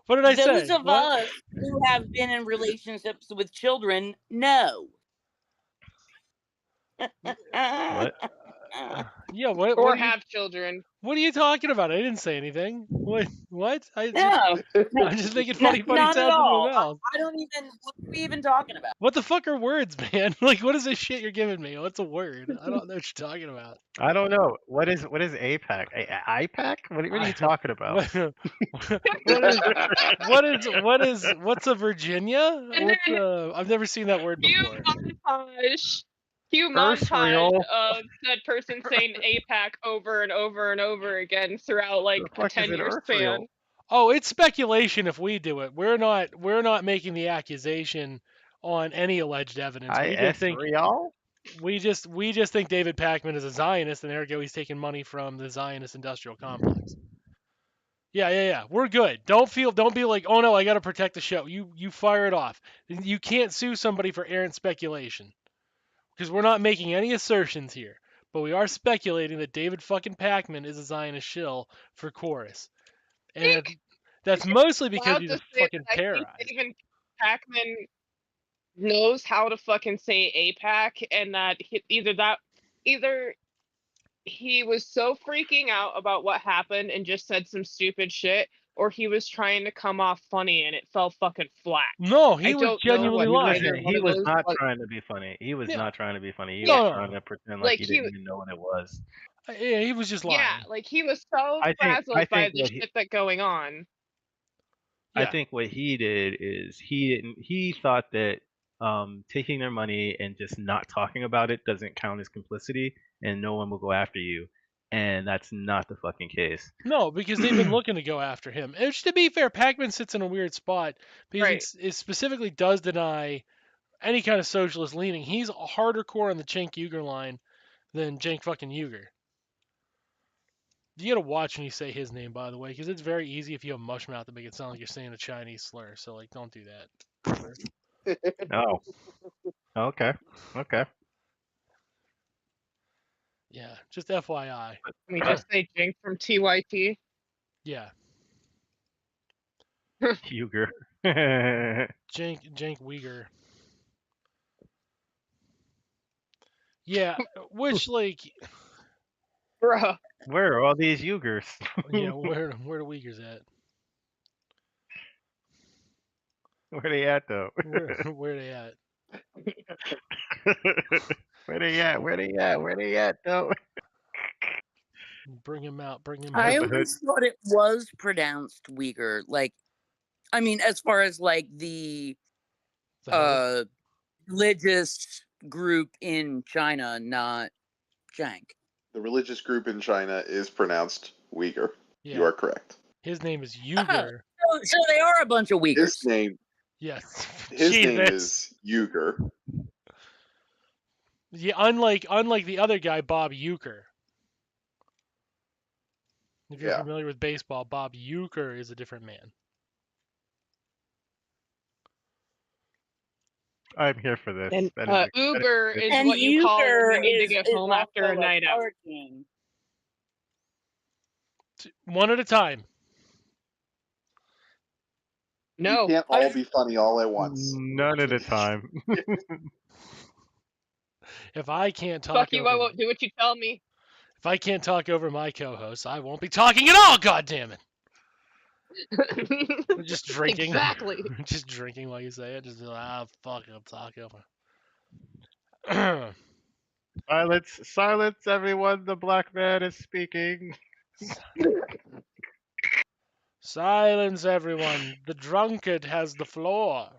What did I say? those of What? us who have been in relationships with children know. What? Yeah, what? Or What are you, have children. what are you talking about? I didn't say anything. What? What? No, I'm just making funny not at sounds with my all. mouth. I don't even. What are we even talking about? What the fuck are words, man? Like, what is this shit you're giving me? What's a word? I don't know what you're talking about. I don't know. What is APAC? IPAC? What are you talking about? What's a Virginia? And What's then I've never seen that word before. Cue First montage reel. of said person saying APAC over and over and over again throughout like The a fuck is an 10-year Earth span. reel? Oh, it's speculation if we do it. We're not making the accusation on any alleged evidence. We just think real? we just think David Pacman is a Zionist and ergo he's taking money from the Zionist industrial complex. Yeah. We're good. Don't be like, oh no, I gotta protect the show. You fire it off. You can't sue somebody for errant speculation. Because we're not making any assertions here. But we are speculating that David fucking Pacman is a Zionist shill for Chorus. And that's mostly because he's a fucking terrorized. David Pacman knows how to fucking say APAC, and that either he was so freaking out about what happened and just said some stupid shit, or he was trying to come off funny and it fell fucking flat. No, he was don't know genuinely what lying. either He one of was those not was. trying to be funny. He was Yeah. not trying to be funny. He No, was no, trying no. to pretend Like he he- didn't even know what it was. Yeah, he was just lying. Yeah, like he was so I frazzled think by the what shit that's going on. I Yeah. think what he did is he thought that taking their money and just not talking about it doesn't count as complicity and no one will go after you. And that's not the fucking case. No, because they've been looking to go after him. And to be fair, Pacman sits in a weird spot because Right. it specifically does deny any kind of socialist leaning. He's harder core on the Cenk Uyghur line than Cenk fucking Uyghur. You gotta watch when you say his name, by the way, because it's very easy if you have mush mouth to make it sound like you're saying a Chinese slur. So like, don't do that. Oh. Okay. Yeah, just FYI. Let me just say Jink from TYT. Yeah, Uyghur. Cenk Uyghur. Yeah, which like, Bruh. Where are all these Uyghurs? yeah, where the Uyghurs at? Where they at though? Where they at? Where they at though? Bring him out. I always thought it was pronounced Uyghur. Like, I mean, as far as like the religious group in China, not Jank. The religious group in China is pronounced Uyghur. Yeah. You are correct. His name is Uyghur. So they are a bunch of Uyghurs. His name. Yes. His Jesus. name is Uyghur. Yeah, unlike the other guy, Bob Uecker. If you're familiar with baseball, Bob Uecker is a different man. I'm here for this. And That is Uber is And what you call when Euchre you need to is get home after also a night out. parking. One at a time. No. You can't all be funny all at once. none at a time. If I can't talk Fuck you, I over, won't do what you tell me. if I can't talk over my co-host, I won't be talking at all. God damn it! I'm just drinking. Exactly. Just drinking while you say it. Just fuck, I'll talk over. Silence, everyone. The black man is speaking. Silence, everyone. The drunkard has the floor,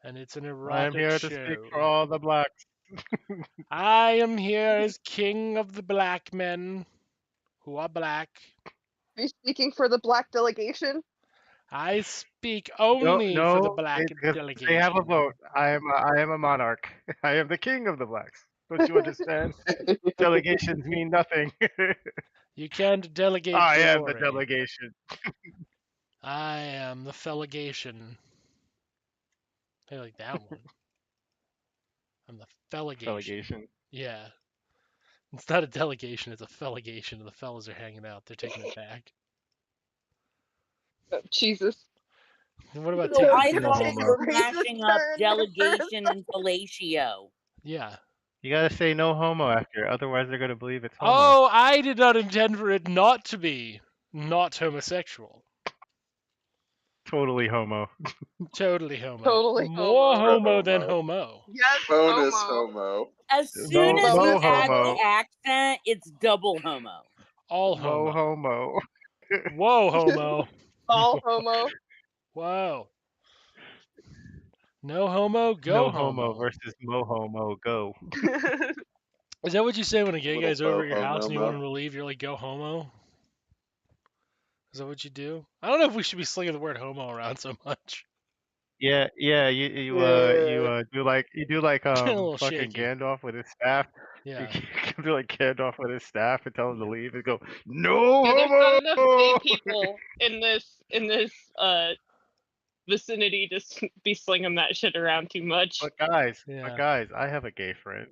and it's an erotic I am here show. to speak for all the blacks. I am here as king of the black men who are black. Are you speaking for the black delegation? I speak only for the black delegation. They have a vote. I am a monarch. I am the king of the blacks. Don't you understand? Delegations mean nothing. You can't delegate I am glory. the delegation. I am the felligation. I like that one. I'm the felligation. Delegation. Yeah. It's not a delegation, it's a felligation. The fellas are hanging out. They're taking it back. Oh, Jesus. And what about So I taking thought homo. we were Racist mashing up turn. delegation and fellatio. Yeah. You gotta say no homo after, otherwise they're gonna believe it's homo. Oh, I did not intend for it not to be not homosexual. Totally homo. Totally homo. Totally More homo. homo than homo. Yes, Bonus homo. homo. As No- soon as no you add homo. the accent, it's double homo. All Mo homo. homo. Whoa, homo. All homo. Whoa. No homo, go No homo. homo versus mo homo. Go. Is that what you say when a gay Little guy's over at your ho-ho house and you mo-mo. want him to leave? You're like, go homo? Is that what you do? I don't know if we should be slinging the word homo around so much. Yeah. You do like A little fucking shaky. Gandalf with his staff. Yeah. You do like Gandalf with his staff and tell him to leave and go, no Yeah, there's not enough gay homo. people in this vicinity to be slinging that shit around too much. But guys, Yeah. I have a gay friend,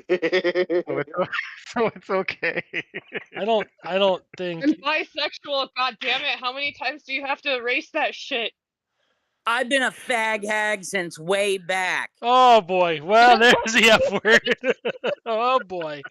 so it's okay. I don't think. I'm bisexual, god damn it. How many times do you have to erase that shit? I've been a fag hag since way back. Oh boy. Well, there's the F word. Oh boy.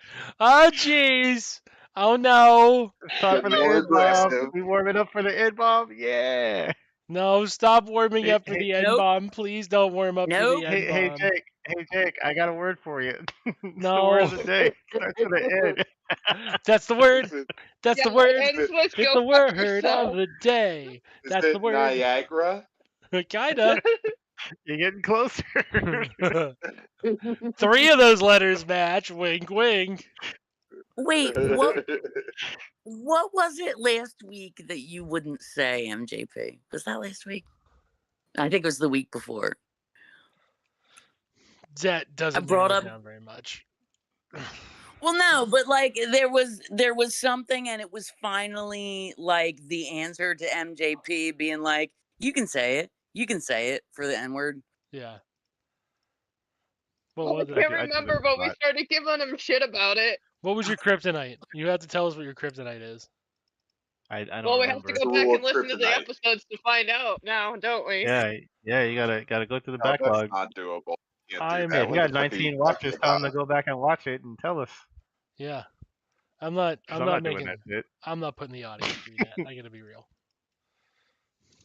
Oh jeez. Oh no. It's time for the More N bomb. aggressive. We warming up for the N bomb. Yeah. No, stop warming Hey, up for hey, the N nope. bomb. Please don't warm up for Nope. the N Hey bomb. Jake. Hey Jake. I got a word for you. It's the No. word of the day. Starts with an N. That's the word. Is it, That's the Yeah, word. ends with It's go the fuck word yourself. of the day. is That's the it word. Niagara? Kinda. You're getting closer. 3 of those letters match. Wink, wink. Wait, what was it last week that you wouldn't say, MJP? Was that last week? I think it was the week before. That doesn't brought narrow up- it down very much. Well, no, but like there was something, and it was finally like the answer to MJP being like, "You can say it. You can say it for the N word." Yeah. What I was it? can't I do remember, this a but we lot. started giving him shit about it. What was your kryptonite? You have to tell us what your kryptonite is. I don't Well, we remember. have to go The back rule and of listen to the kryptonite. episodes to find out now, don't we? Yeah, you gotta go through the No, backlog. that's not doable. You can't I'm- do Hey, that if you when got the puppy 19 watches, talking tell them about to go back and watch it and tell us. Yeah. I'm not 'Cause I'm not doing making that shit. I'm not putting the audio through that. I gotta be real.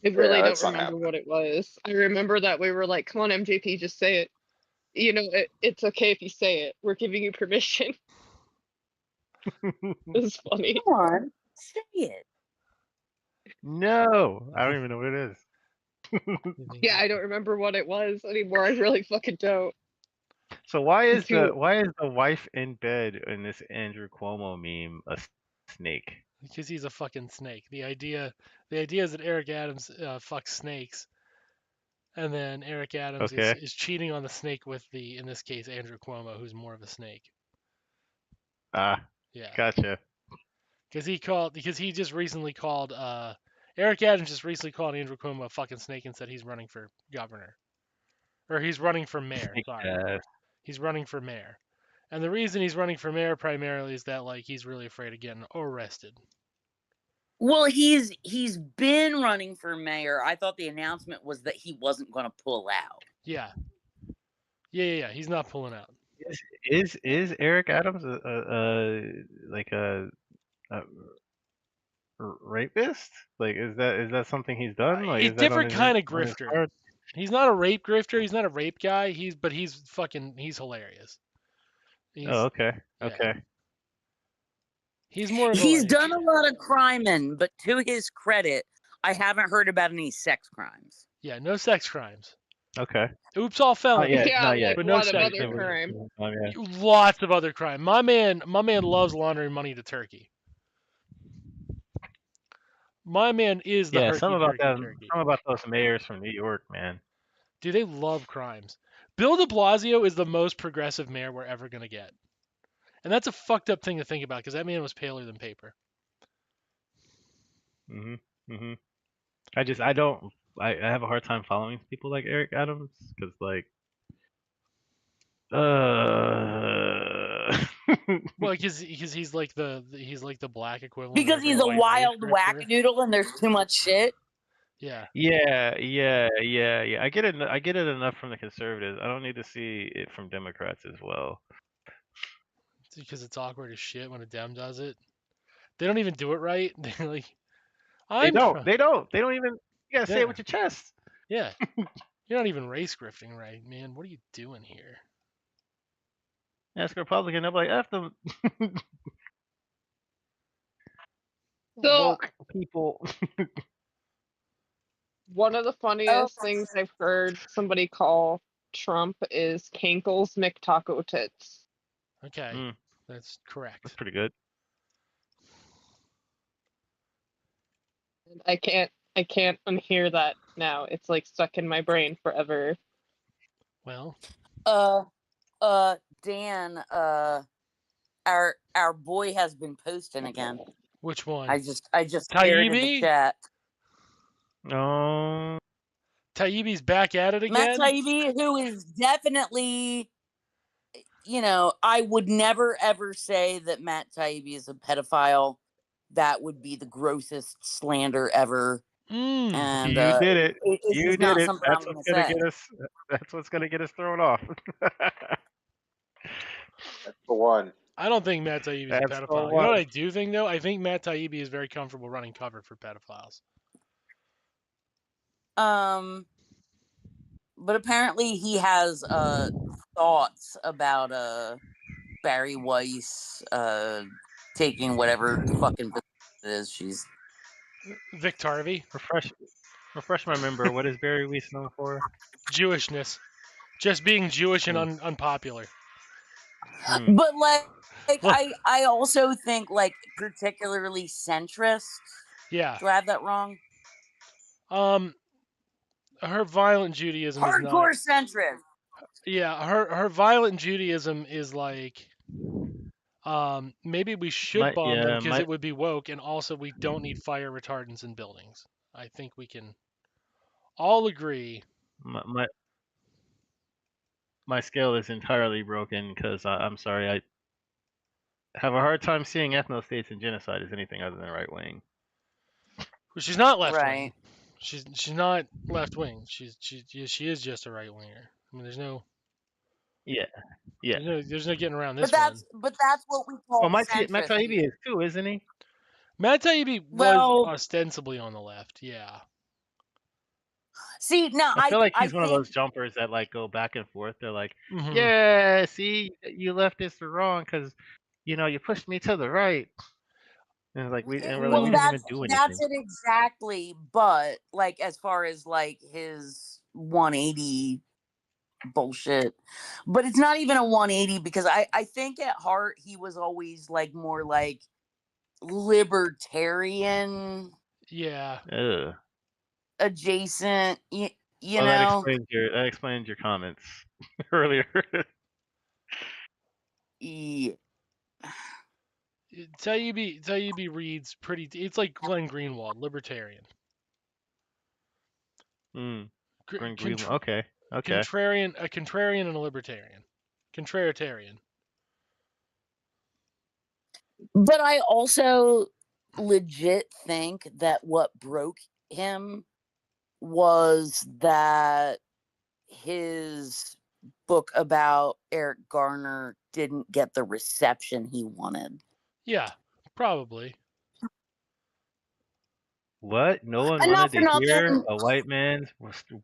I really don't that's not remember happening. what it was. I remember that we were like, come on, MJP, just say it. You know, it's okay if you say it. We're giving you permission. It's funny. Come on, say it. No, I don't even know what it is. Yeah, I don't remember what it was anymore. I really fucking don't. So why is Too- the wife in bed in this Andrew Cuomo meme a snake? Because he's a fucking snake. The idea is that Eric Adams fucks snakes, and then Eric Adams Okay. is cheating on the snake with in this case, Andrew Cuomo, who's more of a snake. Ah, Yeah. gotcha. Because he just recently called Eric Adams just recently called Andrew Cuomo a fucking snake and said he's running for governor. Or he's running for mayor, sorry. He's running for mayor. And the reason he's running for mayor primarily is that like he's really afraid of getting arrested. Well, he's been running for mayor. I thought the announcement was that he wasn't going to pull out. Yeah. He's not pulling out. Is Eric Adams like a rapist? Like, is that something he's done? Like, He's is that different kind of on his grifter. card? He's not a rape grifter. He's not a rape guy. He's hilarious. Oh, okay. Yeah. Okay. He's more of He's done a lot of criming, but to his credit, I haven't heard about any sex crimes. Yeah, no sex crimes. Okay. Oops, all felony. Not yet. But a no lot of sex other crime. Lots of other crime. My man loves laundering money to Turkey. My man is the some about Turkey. Some about those mayors from New York, man. Dude, they love crimes. Bill de Blasio is the most progressive mayor we're ever gonna get. And that's a fucked up thing to think about because that man was paler than paper. I have a hard time following people like Eric Adams because like well, because he's like the black equivalent. Because he's a wild wackadoodle and there's too much shit. Yeah. I get it enough from the conservatives. I don't need to see it from Democrats as well. Because it's awkward as shit when a Dem does it. They don't even do it right. They're like, They don't even. You gotta say it with your chest. Yeah. You're not even race grifting right, man. What are you doing here? Ask a Republican, they'll be like, F them. So, woke people. One of the funniest things I've heard somebody call Trump is Cankles McTaco Tits. Okay, that's correct. That's pretty good. I can't unhear that now. It's like stuck in my brain forever. Well. Dan, our boy has been posting again. Which one? I just shared in the chat. No. Taibbi's back at it again? Matt Taibbi, who is definitely, I would never ever say that Matt Taibbi is a pedophile. That would be the grossest slander ever. And you did it. You did it. That's what's gonna get us thrown off. That's the one. I don't think Matt Taibbi is a pedophile. You know what I do think though? I think Matt Taibbi is very comfortable running cover for pedophiles. But apparently he has thoughts about Barry Weiss taking whatever fucking it is she's. Vic Tarvey. Refresh my memory. What is Barry Weiss known for? Jewishness. Just being Jewish and unpopular. But I also think like particularly centrist. Yeah. Do I have that wrong? Her violent Judaism hardcore is not... centrist. Yeah, her violent Judaism is like maybe we should bomb them because it would be woke, and also we don't need fire retardants in buildings. I think we can all agree. My scale is entirely broken because I'm sorry, I have a hard time seeing ethno-states and genocide as anything other than right wing. Well, she's not left wing. She's not left wing. She is just a right winger. I mean, there's no. Yeah. There's no getting around this But that's what we call. Well, Matt Taibbi is too, isn't he? Matt Taibbi was ostensibly on the left. Yeah. See, now I feel like he's one of those jumpers that like go back and forth. They're like, yeah, see, you leftists are wrong because you pushed me to the right. And it's like we didn't even do anything. That's it exactly. But like as far as like his 180 bullshit, but it's not even a 180 because I think at heart he was always like more like libertarian Yeah. Ugh. adjacent, you Well, that know. explains your comments earlier. Yeah. Taibbi reads pretty. It's like Glenn Greenwald, libertarian. Green. Okay. A contrarian and a libertarian. Contraritarian. But I also legit think that what broke him was that his book about Eric Garner didn't get the reception he wanted. Yeah, probably. What? No one wanted to hear a white man's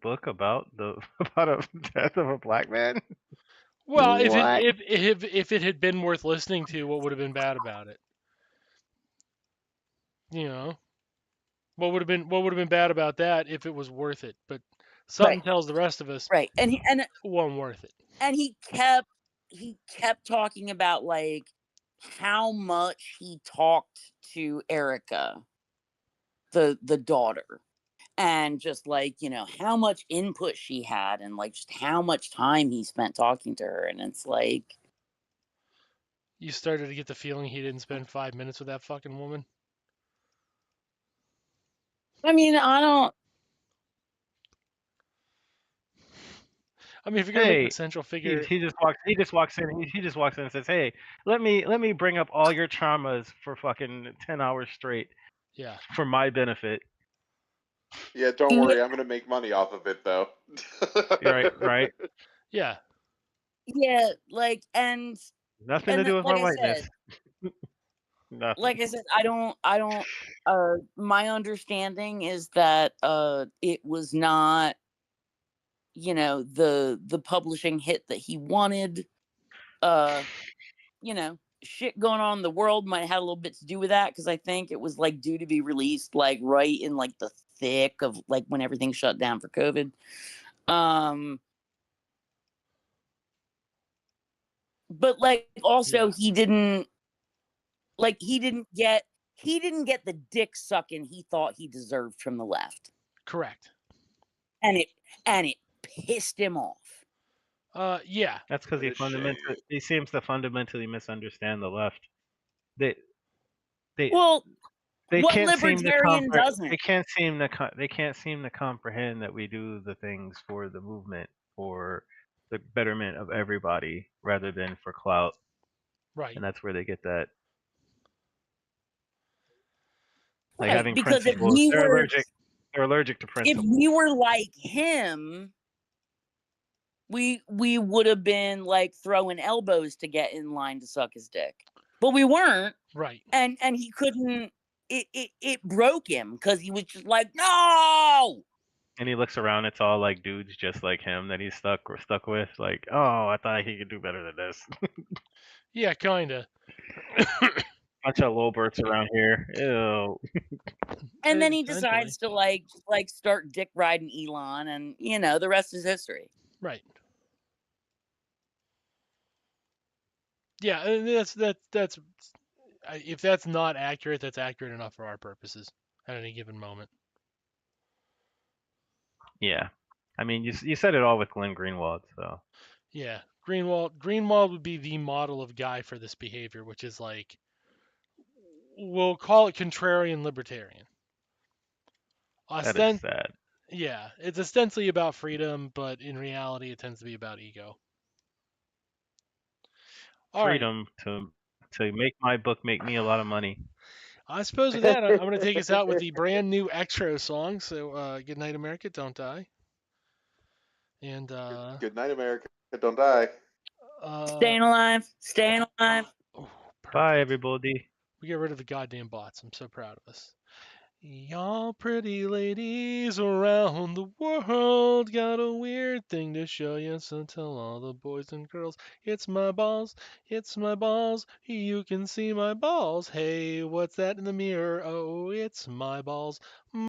book about a death of a black man? Well, if it had been worth listening to, what would have been bad about it? You know, what would have been bad about that if it was worth it? But something tells the rest of us, right? And it wasn't worth it. And he kept talking about like how much he talked to Erica, the daughter, and just like, you know, how much input she had and like just how much time he spent talking to her. And it's like, you started to get the feeling he didn't spend 5 minutes with that fucking woman. I mean, I mean, if you're gonna make the central figure, he just walks in and says, "Hey, let me bring up all your traumas for fucking 10 hours straight. Yeah. For my benefit." Yeah, don't worry, I'm gonna make money off of it though. right. Yeah. Yeah, like, and nothing to do with my whiteness. Nothing. Like I said, I don't my understanding is that it was not, you know, the publishing hit that he wanted. You know, shit going on in the world might have had a little bit to do with that, because I think it was like due to be released like right in like the thick of like when everything shut down for COVID. But like also he didn't get the dick sucking he thought he deserved from the left. Correct. And it pissed him off. Yeah. That's because he seems to fundamentally misunderstand the left. They can't seem to comprehend that we do the things for the movement, for the betterment of everybody, rather than for clout. Right. And that's where they get that. Like right, having because principles. They're allergic to principles. If we were like him, we would have been like throwing elbows to get in line to suck his dick. But we weren't. Right. And he couldn't. It broke him because he was just like, no. And he looks around, it's all like dudes just like him that he's stuck with. Like, oh, I thought he could do better than this. Yeah, kinda. Bunch of lowberts around here. Ew. And then he decides to like start dick riding Elon, and you know, the rest is history. Right. Yeah, and that's if that's not accurate, that's accurate enough for our purposes at any given moment. Yeah, I mean, you said it all with Glenn Greenwald, so. Yeah, Greenwald would be the model of guy for this behavior, which is like, we'll call it contrarian libertarian. That is sad. Yeah, it's ostensibly about freedom, but in reality, it tends to be about ego. Freedom to make my book make me a lot of money. I suppose with that, I'm going to take us out with the brand new extra song. So, good night, America, don't die. And good night, America, don't die. Staying alive. Oh, bye, everybody. We get rid of the goddamn bots. I'm so proud of us. Y'all pretty ladies around the world got a weird thing to show you, so tell all the boys and girls, it's my balls, you can see my balls. Hey, what's that in the mirror? Oh, it's my balls.